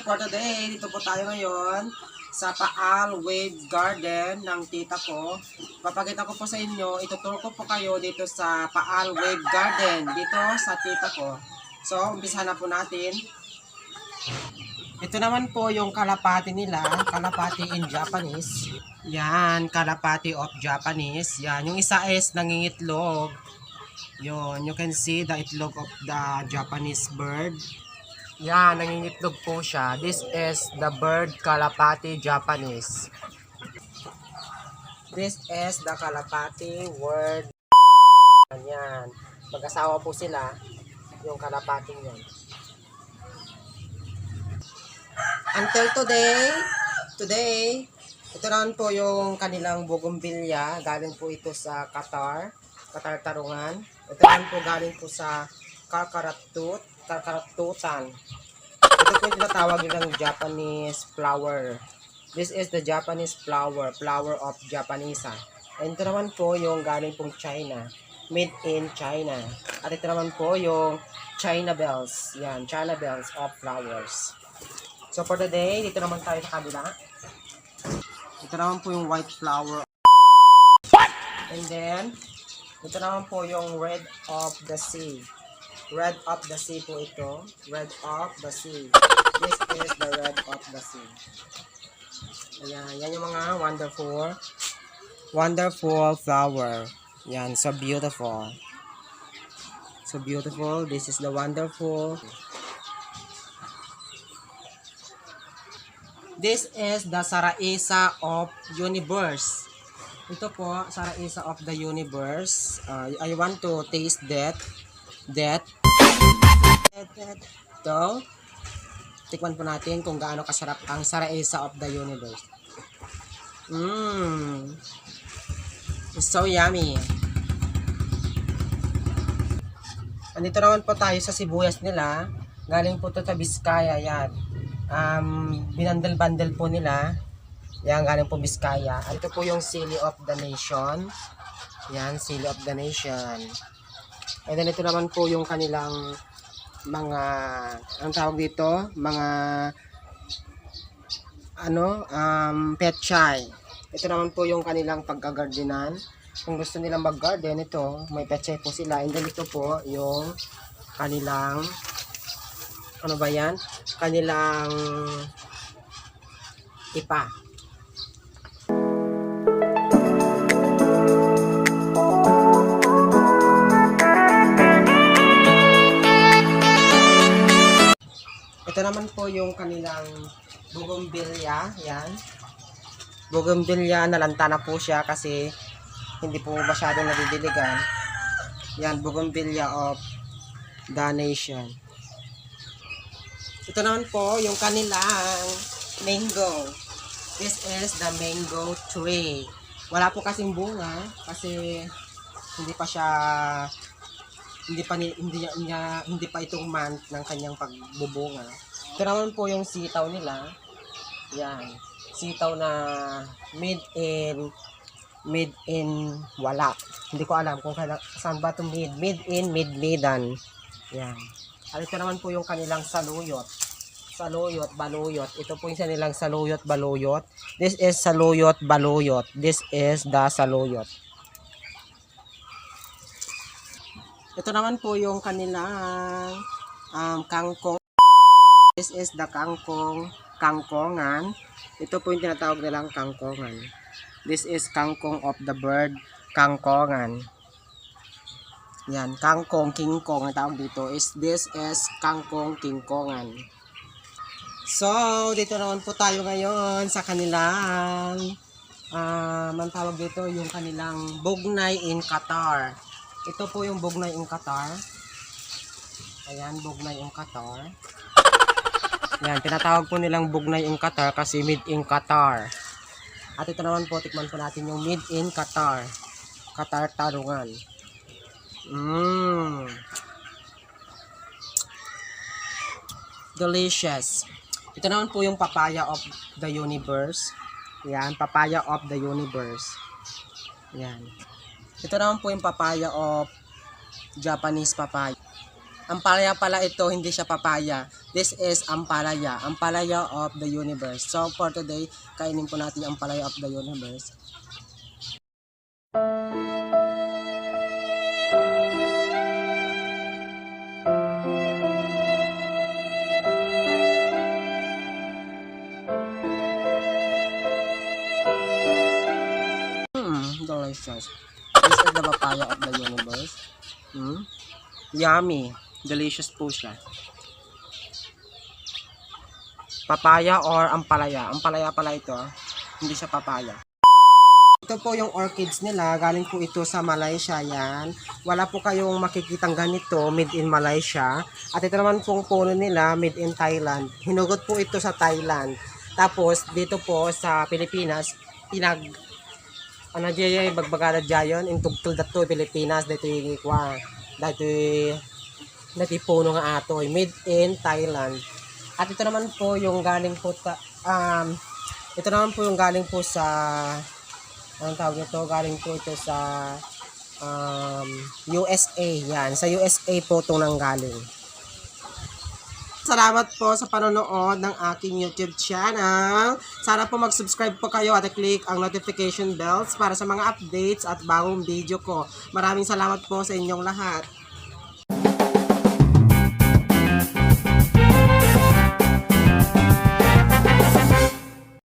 for today, dito po tayo ngayon sa Paal Wave Garden ng tita ko. Papakita ko po sa inyo, ituturo ko po kayo dito sa Paal Wave Garden, dito sa tita ko. So, umpisa na po natin. Ito naman po yung kalapati nila, kalapati in Japanese. Yan, kalapati of Japanese. Yan, yung isa is nangingitlog. Yun, you can see the itlog of the Japanese bird. Yan, nangingitlog po siya. This is the bird kalapati Japanese. This is the kalapati word. Yan, mag-asawa po sila, yung kalapating yan. Until today, ito naman po yung kanilang bougainvillea. Galing po ito sa Qatar Tarungan. Ito naman po galing po sa Kakaratutan. Ito po yung tinatawag nilang Japanese flower. This is the Japanese flower of Japanesa. And ito naman po yung galing pong China. Made in China. At ito naman po yung China bells. Yan, China bells of flowers. So for today, dito naman tayo sa kabila. Ito naman po yung white flower. And then, ito naman po yung red of the sea. Red of the sea po ito. Red of the sea. This is the red of the sea. Ayan, yan yung mga wonderful flower. Yan, so beautiful. So beautiful. This is the wonderful. This is the Saraisa of Universe. Ito po, Saraisa of the Universe. I want to taste that. Ito. Tikman po natin kung gaano kasarap ang Saraisa of the Universe. It's so yummy. Andito naman po tayo sa sibuyas nila. Galing po ito sa Biskaya. Yan. Binandal-bandal po nila. Yan, galing po Biskaya. At ito po yung Chili of the Nation. Yan, Chili of the Nation. And then ito naman po yung kanilang mga, ang tawag dito, mga petchay. Ito naman po yung kanilang pagkagardenan. Kung gusto nilang mag-garden, ito, may petchay po sila. And then ito po yung kanilang, ano ba yan? Kanilang ipa. Ito naman po yung kanilang bougainvillea. Yan. Bougainvillea, nalanta na po siya kasi hindi po masyadong nadidiligan. Yan, bougainvillea of the nation. Ito naman po yung kanilang mango. This is the mango tree. Wala po kasing bunga kasi hindi pa itong month ng kanyang pagbubunga. Ito naman po yung sitaw nila. Yan. Sitaw na made in wala. Hindi ko alam kung saan ba ito made in Midmedan. Yan. At ito naman po yung kanilang saluyot. Saluyot, baluyot. Ito po yung kanilang saluyot, baluyot. This is saluyot, baluyot. This is the saluyot. Ito naman po yung kanilang kangkong. This is the kangkongan. Ito po yung tinatawag nilang kangkongan. This is kangkong of the bird, kangkongan. Yan, kangkong, kingkong, ang tawag dito is this is kangkong, kingkongan. So, dito naman po tayo ngayon sa kanilang ang tawag dito yung kanilang Bugnay in Qatar. Ito po yung Bugnay in Qatar. Ayan, Bugnay in Qatar. Yan, tinatawag po nilang Bugnay in Qatar kasi made in Qatar. At ito naman po, tikman po natin yung made in Qatar. Qatar Tarungan. Delicious. Ito naman po yung papaya of the universe. Yan, papaya of the universe. Yan. Ito naman po yung papaya of Japanese papaya. Ampalaya pala ito, hindi siya papaya. This is ampalaya, ampalaya of the universe. So for today, kainin po natin yung ampalaya of the universe. Delicious. This is the papaya of the universe. Yummy. Delicious po siya. Papaya or ampalaya. Ampalaya pala ito. Hindi siya papaya. Ito po yung orchids nila. Galing po ito sa Malaysia yan. Wala po kayong makikitang ganito. Made in Malaysia. At ito naman pong puno nila. Made in Thailand. Hinugot po ito sa Thailand. Tapos dito po sa Pilipinas. Ano dyan yung bagbagada dyan in tugtol dato Pilipinas. Dito yung dito puno nga ato. Made in Thailand. At ito naman po yung galing po ito naman po yung galing po sa anong tawag nito? Galing po ito sa USA. Yan. Sa USA po ito nang galing. Salamat po sa panonood ng aking YouTube channel. Sana po mag-subscribe po kayo at i-click ang notification bells para sa mga updates at bagong video ko. Maraming salamat po sa inyong lahat.